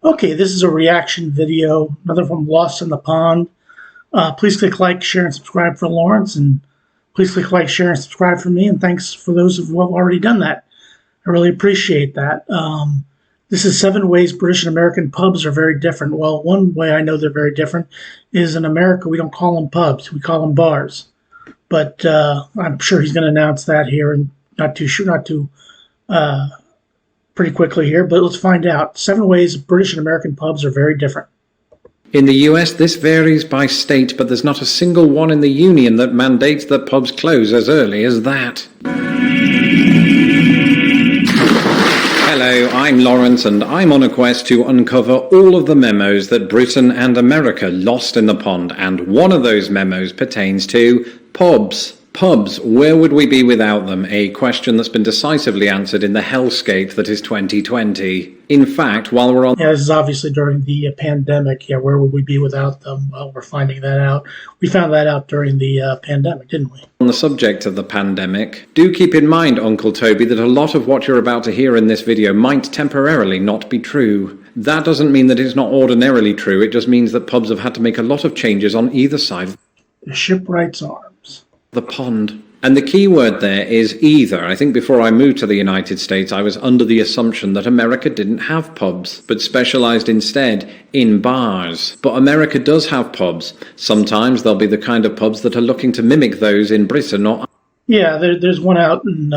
Okay, this is a reaction video, another from Lost in the Pond. Please click like, share, and subscribe for Lawrence, and please click like, share, and subscribe for me, and thanks for those who have already done that. I really appreciate that. This is 7 ways British and American pubs are very different. Well, one way I know they're very different is in America, we don't call them pubs, we call them bars. But I'm sure he's going to announce that here, and not too pretty quickly here, but let's find out. 7 ways British and American pubs are very different. In the US, this varies by state, but there's not a single one in the Union that mandates that pubs close as early as that. Hello, I'm Lawrence, and I'm on a quest to uncover all of the memos that Britain and America lost in the pond, and one of those memos pertains to pubs. Pubs, where would we be without them? A question that's been decisively answered in the hellscape that is 2020. In fact, while we're on... Yeah, this is obviously during the pandemic. Yeah, where would we be without them? Well, we're finding that out. We found that out during the pandemic, didn't we? On the subject of the pandemic, do keep in mind, Uncle Toby, that a lot of what you're about to hear in this video might temporarily not be true. That doesn't mean that it's not ordinarily true. It just means that pubs have had to make a lot of changes on either side of The shipwright's arms. The pond. And the key word there is either. I think before I moved to the United States, I was under the assumption that America didn't have pubs, but specialized instead in bars. But America does have pubs. Sometimes they'll be the kind of pubs that are looking to mimic those in Britain or... Yeah, there's one out in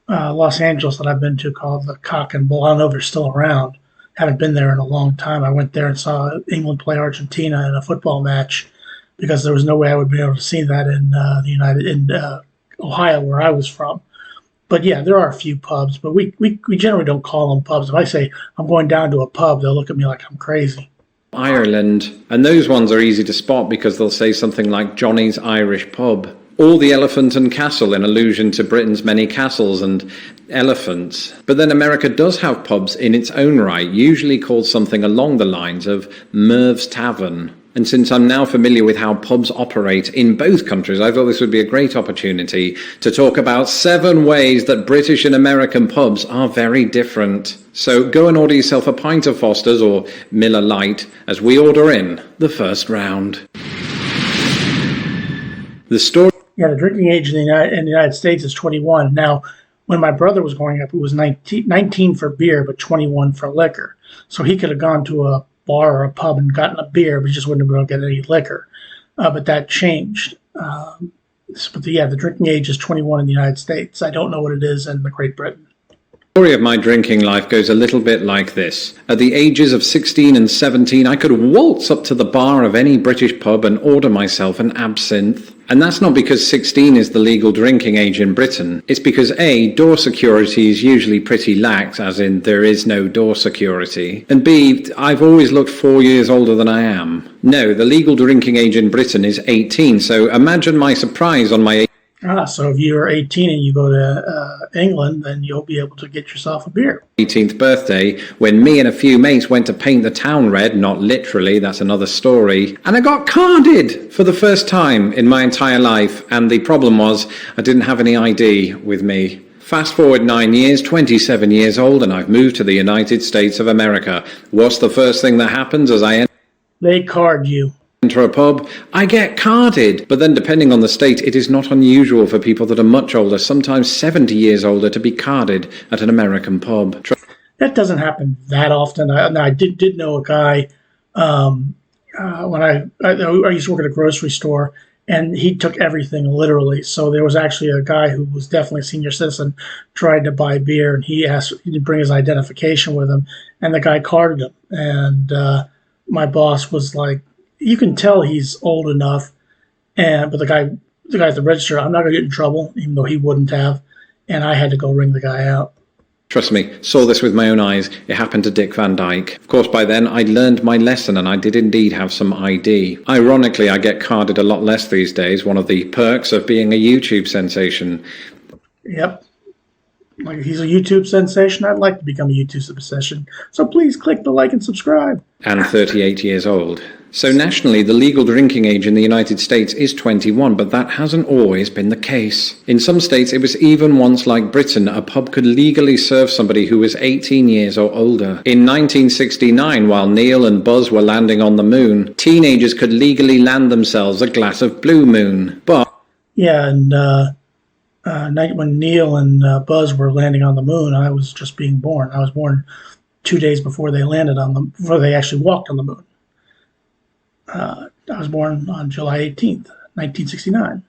Los Angeles that I've been to called the Cock and Bull. I don't know if they're still around. Haven't been there in a long time. I went there and saw England play Argentina in a football match, because there was no way I would be able to see that in Ohio, where I was from. But yeah, there are a few pubs, but we generally don't call them pubs. If I say I'm going down to a pub, they'll look at me like I'm crazy. Ireland. And those ones are easy to spot because they'll say something like Johnny's Irish Pub, or the Elephant and Castle in allusion to Britain's many castles and elephants. But then America does have pubs in its own right, usually called something along the lines of Merv's Tavern. And since I'm now familiar with how pubs operate in both countries, I thought this would be a great opportunity to talk about 7 ways that British and American pubs are very different. So go and order yourself a pint of Foster's or Miller Lite as we order in the first round. The story... Yeah, the drinking age in the United States is 21. Now, when my brother was growing up, it was 19 for beer, but 21 for liquor. So he could have gone to a bar or a pub and gotten a beer, but he just wouldn't have been able to get any liquor. But that changed. But the drinking age is 21 in the United States. I don't know what it is in Great Britain. The story of my drinking life goes a little bit like this. At the ages of 16 and 17, I could waltz up to the bar of any British pub and order myself an absinthe. And that's not because 16 is the legal drinking age in Britain. It's because A, door security is usually pretty lax, as in there is no door security. And B, I've always looked 4 years older than I am. No, the legal drinking age in Britain is 18, so imagine my surprise on my... So if you're 18 and you go to England, then you'll be able to get yourself a beer. 18th birthday, when me and a few mates went to paint the town red, not literally, that's another story, and I got carded for the first time in my entire life, and the problem was I didn't have any ID with me. Fast forward 9 years, 27 years old, and I've moved to the United States of America. What's the first thing that happens as I They card you. Enter a pub? I get carded. But then depending on the state, it is not unusual for people that are much older, sometimes 70 years older, to be carded at an American pub. That doesn't happen that often. I did know a guy when I used to work at a grocery store, and he took everything literally. So there was actually a guy who was definitely a senior citizen, tried to buy beer, and he asked to bring his identification with him, and the guy carded him. And my boss was like, you can tell he's old enough, but the guy at the register, I'm not going to get in trouble, even though he wouldn't have, and I had to go ring the guy out. Trust me, saw this with my own eyes. It happened to Dick Van Dyke. Of course, by then, I'd learned my lesson, and I did indeed have some ID. Ironically, I get carded a lot less these days, one of the perks of being a YouTube sensation. Yep. Like, if he's a YouTube sensation, I'd like to become a YouTube sensation. So please click the like and subscribe. And 38 years old. So nationally, the legal drinking age in the United States is 21, but that hasn't always been the case. In some states, it was even once like Britain, a pub could legally serve somebody who was 18 years or older. In 1969, while Neil and Buzz were landing on the moon, teenagers could legally land themselves a glass of Blue Moon. But Yeah, and when Neil and Buzz were landing on the moon, I was just being born. I was born 2 days before they landed before they actually walked on the moon. I was born on July 18th, 1969.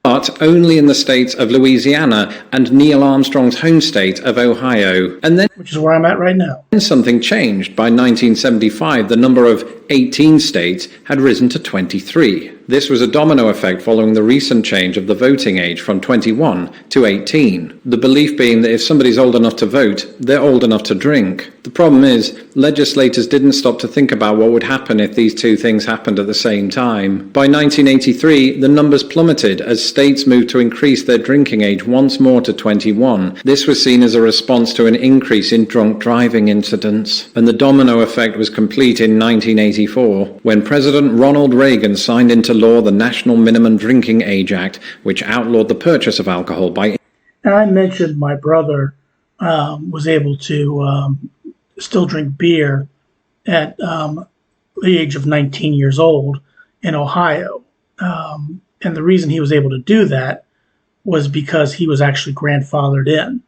But only in the states of Louisiana and Neil Armstrong's home state of Ohio. And then, Which is where I'm at right now. something changed. By 1975, the number of 18 states had risen to 23. This was a domino effect following the recent change of the voting age from 21 to 18. The belief being that if somebody's old enough to vote, they're old enough to drink. The problem is, legislators didn't stop to think about what would happen if these two things happened at the same time. By 1983, the numbers plummeted as states moved to increase their drinking age once more to 21. This was seen as a response to an increase in drunk driving incidents. And the domino effect was complete in 1984, when President Ronald Reagan signed into law the National Minimum Drinking Age Act, which outlawed the purchase of alcohol by... And I mentioned my brother was able to still drink beer at the age of 19 years old in Ohio. And the reason he was able to do that was because he was actually grandfathered in.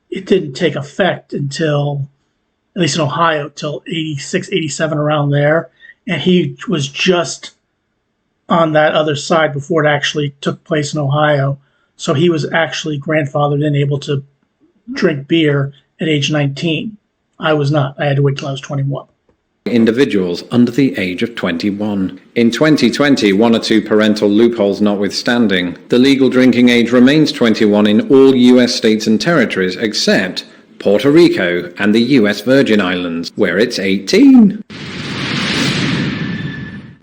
It didn't take effect until, at least in Ohio, till 86, 87, around there. And he was just on that other side before it actually took place in Ohio. So he was actually grandfathered in, able to drink beer at age 19. I was not. I had to wait till I was 21. Individuals under the age of 21. In 2020, one or two parental loopholes notwithstanding, the legal drinking age remains 21 in all US states and territories except Puerto Rico and the US Virgin Islands, where it's 18.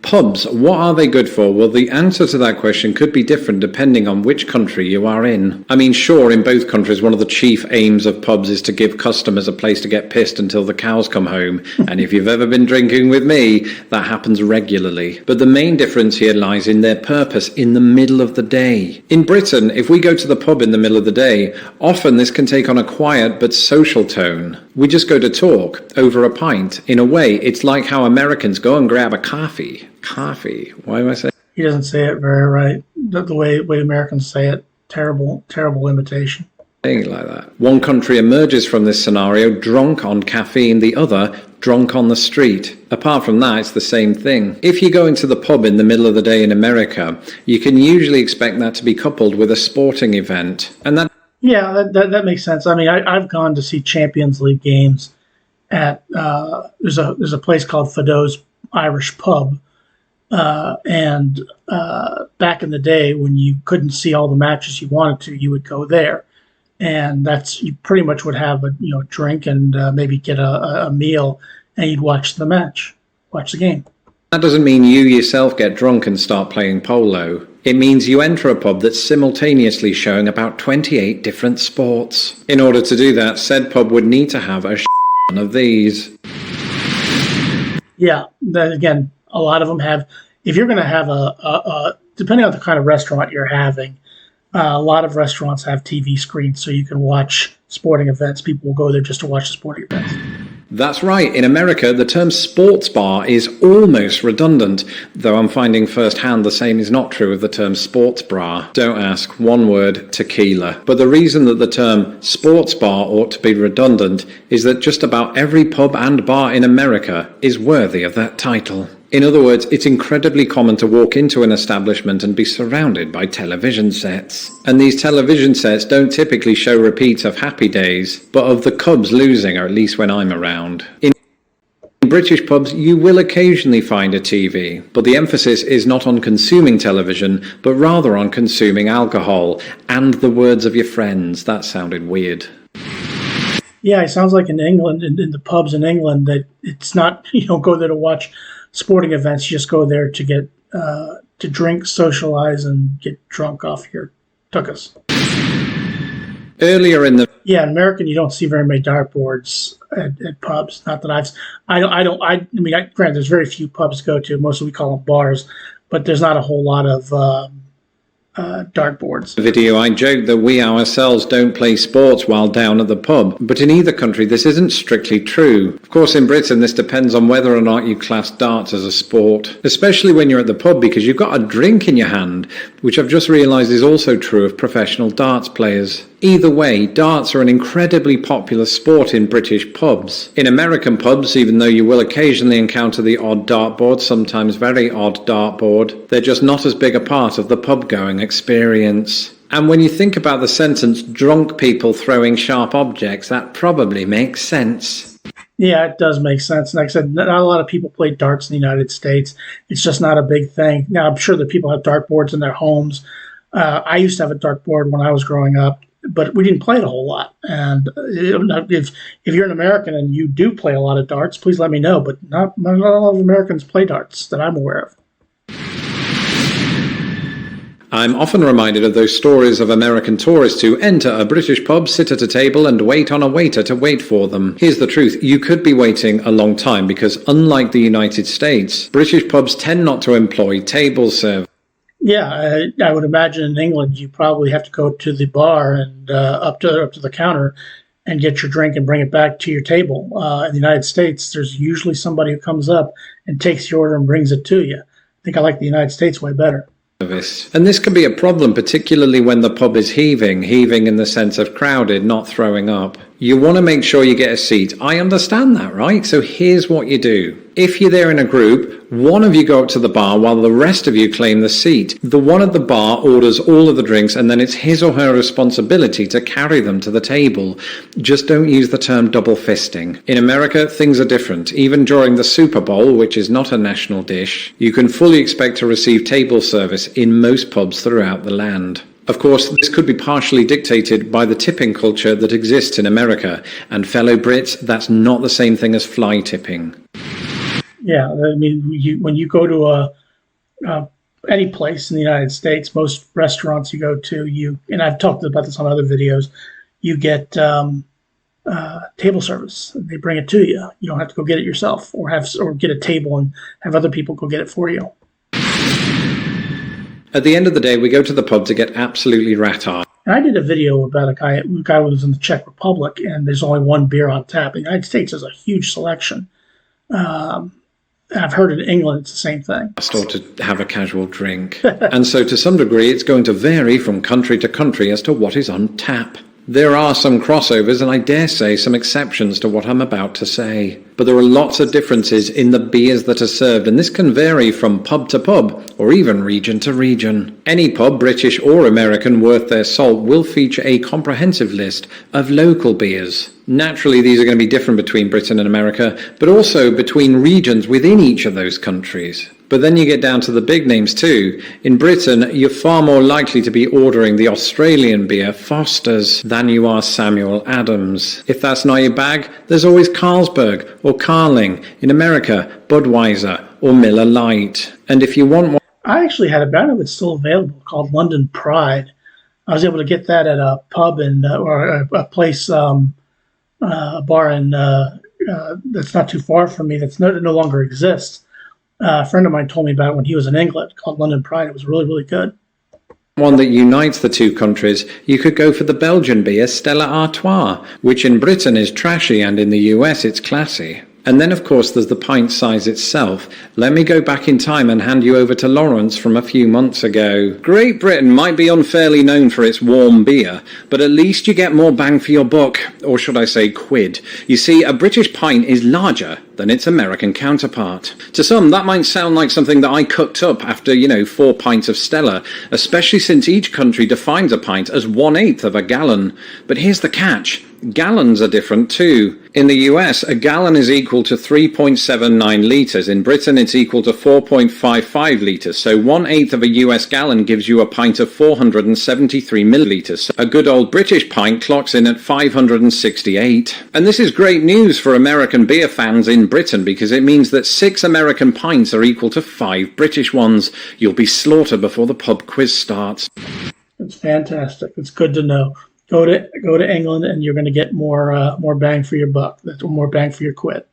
Pubs, what are they good for? Well, the answer to that question could be different depending on which country you are in. I mean, sure, in both countries, one of the chief aims of pubs is to give customers a place to get pissed until the cows come home. And if you've ever been drinking with me, that happens regularly. But the main difference here lies in their purpose in the middle of the day. In Britain, if we go to the pub in the middle of the day, often this can take on a quiet but social tone. We just go to talk over a pint. In a way, it's like how Americans go and grab a coffee. Coffee. Why am I saying? He doesn't say it very right. The way Americans say it, terrible imitation. Saying it like that. One country emerges from this scenario drunk on caffeine, the other drunk on the street. Apart from that, it's the same thing. If you go into the pub in the middle of the day in America, you can usually expect that to be coupled with a sporting event. And that... Yeah, that makes sense. I mean, I've gone to see Champions League games at there's a place called Fido's Irish Pub. And back in the day when you couldn't see all the matches you wanted to, you would go there. And you pretty much would have a drink and maybe get a meal, and you'd watch the game. That doesn't mean you yourself get drunk and start playing polo. It means you enter a pub that's simultaneously showing about 28 different sports. In order to do that, said pub would need to have a of these. Yeah, then again, a lot of them have. If you're going to have depending on the kind of restaurant you're having, a lot of restaurants have TV screens so you can watch sporting events. People will go there just to watch the sporting events. That's right. In America, the term sports bar is almost redundant, though I'm finding firsthand the same is not true of the term sports bra. Don't ask. One word, tequila. But the reason that the term sports bar ought to be redundant is that just about every pub and bar in America is worthy of that title. In other words, it's incredibly common to walk into an establishment and be surrounded by television sets. And these television sets don't typically show repeats of Happy Days, but of the Cubs losing, or at least when I'm around. In British pubs, you will occasionally find a TV, but the emphasis is not on consuming television, but rather on consuming alcohol and the words of your friends. That sounded weird. Yeah, it sounds like in England, in the pubs in England, that it's not, you don't go there to watch sporting events. You just go there to get to drink, socialize, and get drunk off your tuchus. Earlier in the Yeah, in American, you don't see very many dartboards at pubs. Not that I mean, granted, there's very few pubs to go to. Mostly we call them bars, but there's not a whole lot of dartboards. video, I joked that we ourselves don't play sports while down at the pub, but in either country this isn't strictly true. Of course, in Britain this depends on whether or not you class darts as a sport, especially when you're at the pub because you've got a drink in your hand, which I've just realised is also true of professional darts players. Either way, darts are an incredibly popular sport in British pubs. In American pubs, even though you will occasionally encounter the odd dartboard, sometimes very odd dartboard, they're just not as big a part of the pub-going experience. And when you think about the sentence, drunk people throwing sharp objects, that probably makes sense. Yeah, it does make sense. Like I said, not a lot of people play darts in the United States. It's just not a big thing. Now, I'm sure that people have dartboards in their homes. I used to have a dartboard when I was growing up, but we didn't play it a whole lot. And if you're an American and you do play a lot of darts, please let me know. But not a lot of Americans play darts that I'm aware of. I'm often reminded of those stories of American tourists who enter a British pub, sit at a table and wait on a waiter to wait for them. Here's the truth, you could be waiting a long time because unlike the United States, British pubs tend not to employ table service. Yeah, I would imagine in England you probably have to go to the bar and up to the counter and get your drink and bring it back to your table. In the United States, there's usually somebody who comes up and takes the order and brings it to you. I think I like the United States way better. And this can be a problem, particularly when the pub is heaving in the sense of crowded, not throwing up. You want to make sure you get a seat. I understand that, right? So here's what you do. If you're there in a group, one of you go up to the bar while the rest of you claim the seat. The one at the bar orders all of the drinks and then it's his or her responsibility to carry them to the table. Just don't use the term double fisting. In America, things are different. Even during the Super Bowl, which is not a national dish, you can fully expect to receive table service in most pubs throughout the land. Of course, this could be partially dictated by the tipping culture that exists in America. And fellow Brits, that's not the same thing as fly tipping. Yeah, I mean, when you go to any place in the United States, most restaurants you go to, and I've talked about this on other videos, you get table service. They bring it to you. You don't have to go get it yourself, or get a table and have other people go get it for you. At the end of the day, we go to the pub to get absolutely rat-arsed. And I did a video about a guy who was in the Czech Republic, and there's only one beer on tap. The United States has a huge selection. I've heard in England it's the same thing. Or to have a casual drink. And so to some degree, it's going to vary from country to country as to what is on tap. There are some crossovers and I dare say some exceptions to what I'm about to say. But there are lots of differences in the beers that are served, and this can vary from pub to pub or even region to region. Any pub, British or American, worth their salt will feature a comprehensive list of local beers. Naturally, these are going to be different between Britain and America, but also between regions within each of those countries. But then you get down to the big names too. In Britain, you're far more likely to be ordering the Australian beer Foster's than you are Samuel Adams. If that's not your bag, there's always Carlsberg or Carling. In America, Budweiser or Miller Lite. And if you want one... I actually had a bottle of it still available called London Pride. I was able to get that at a pub or a place, a bar in that's not too far from me that no longer exists. A friend of mine told me about it when he was in England, called London Pride. It was really, really good. One that unites the two countries, you could go for the Belgian beer Stella Artois, which in Britain is trashy and in the US it's classy. And then, of course, there's the pint size itself. Let me go back in time and hand you over to Lawrence from a few months ago. Great Britain might be unfairly known for its warm beer, but at least you get more bang for your buck, or should I say quid. You see, a British pint is larger than its American counterpart. To some, that might sound like something that I cooked up after, 4 pints of Stella, especially since each country defines a pint as 1/8 of a gallon. But here's the catch. Gallons are different too. In the US, a gallon is equal to 3.79 litres. In Britain, it's equal to 4.55 litres. So 1/8 of a US gallon gives you a pint of 473 millilitres. A good old British pint clocks in at 568. And this is great news for American beer fans in Britain because it means that 6 American pints are equal to 5 British ones. You'll be slaughtered before the pub quiz starts. It's fantastic. It's good to know. Go to England, and you're going to get more bang for your buck. That's more bang for your quid.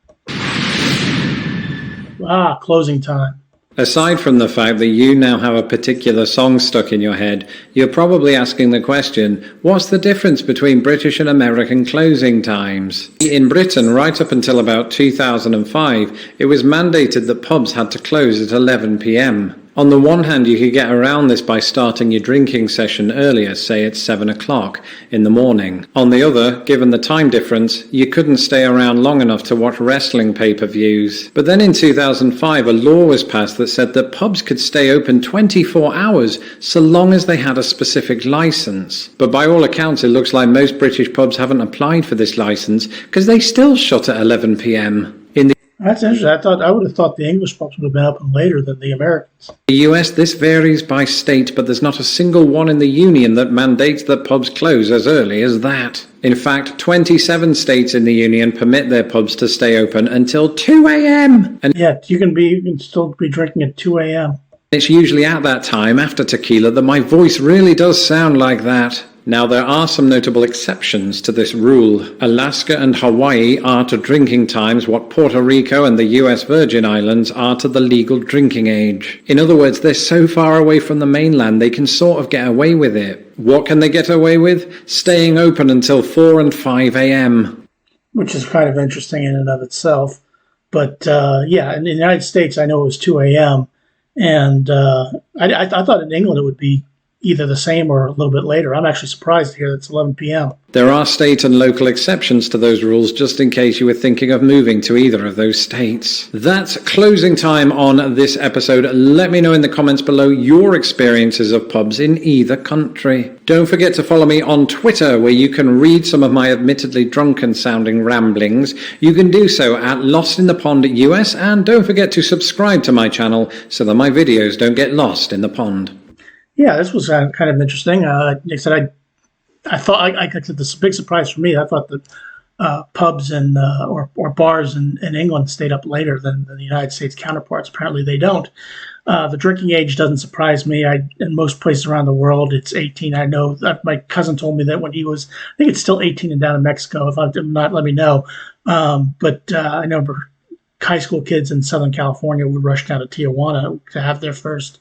Closing time. Aside from the fact that you now have a particular song stuck in your head, you're probably asking the question, what's the difference between British and American closing times? In Britain, right up until about 2005, it was mandated that pubs had to close at 11 p.m. On the one hand, you could get around this by starting your drinking session earlier, say at 7 o'clock in the morning. On the other, given the time difference, you couldn't stay around long enough to watch wrestling pay-per-views. But then in 2005, a law was passed that said that pubs could stay open 24 hours so long as they had a specific license. But by all accounts, it looks like most British pubs haven't applied for this license because they still shut at 11 p.m. That's interesting. I would have thought the English pubs would have been open later than the Americans. In the US, this varies by state, but there's not a single one in the Union that mandates that pubs close as early as that. In fact, 27 states in the Union permit their pubs to stay open until 2 a.m. And yeah, you can still be drinking at 2 a.m. It's usually at that time, after tequila, that my voice really does sound like that. Now, there are some notable exceptions to this rule. Alaska and Hawaii are to drinking times what Puerto Rico and the US Virgin Islands are to the legal drinking age. In other words, they're so far away from the mainland they can sort of get away with it. What can they get away with? Staying open until 4 and 5 a.m. Which is kind of interesting in and of itself. But in the United States, I know it was 2 a.m. And I thought in England it would be either the same or a little bit later. I'm actually surprised to hear that it's 11 p.m. There are state and local exceptions to those rules, just in case you were thinking of moving to either of those states. That's closing time on this episode. Let me know in the comments below your experiences of pubs in either country. Don't forget to follow me on Twitter, where you can read some of my admittedly drunken sounding ramblings. You can do so at Lost in the Pond US, and don't forget to subscribe to my channel so that my videos don't get lost in the pond. Yeah, this was kind of interesting. Like I said, I thought this big surprise for me. I thought that pubs and or bars in England stayed up later than the United States counterparts. Apparently, they don't. The drinking age doesn't surprise me. In most places around the world, it's 18. I know that my cousin told me that when he was, I think it's still 18 and down in Mexico. If I'm not, let me know. But I know high school kids in Southern California would rush down to Tijuana to have their first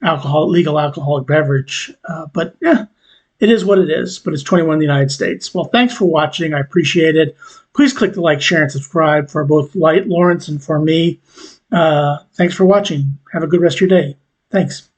legal alcoholic beverage. But yeah, it is what it is, but it's 21 in the United States. Well, thanks for watching. I appreciate it. Please click the like, share, and subscribe for both Lawrence and for me. Thanks for watching. Have a good rest of your day. Thanks.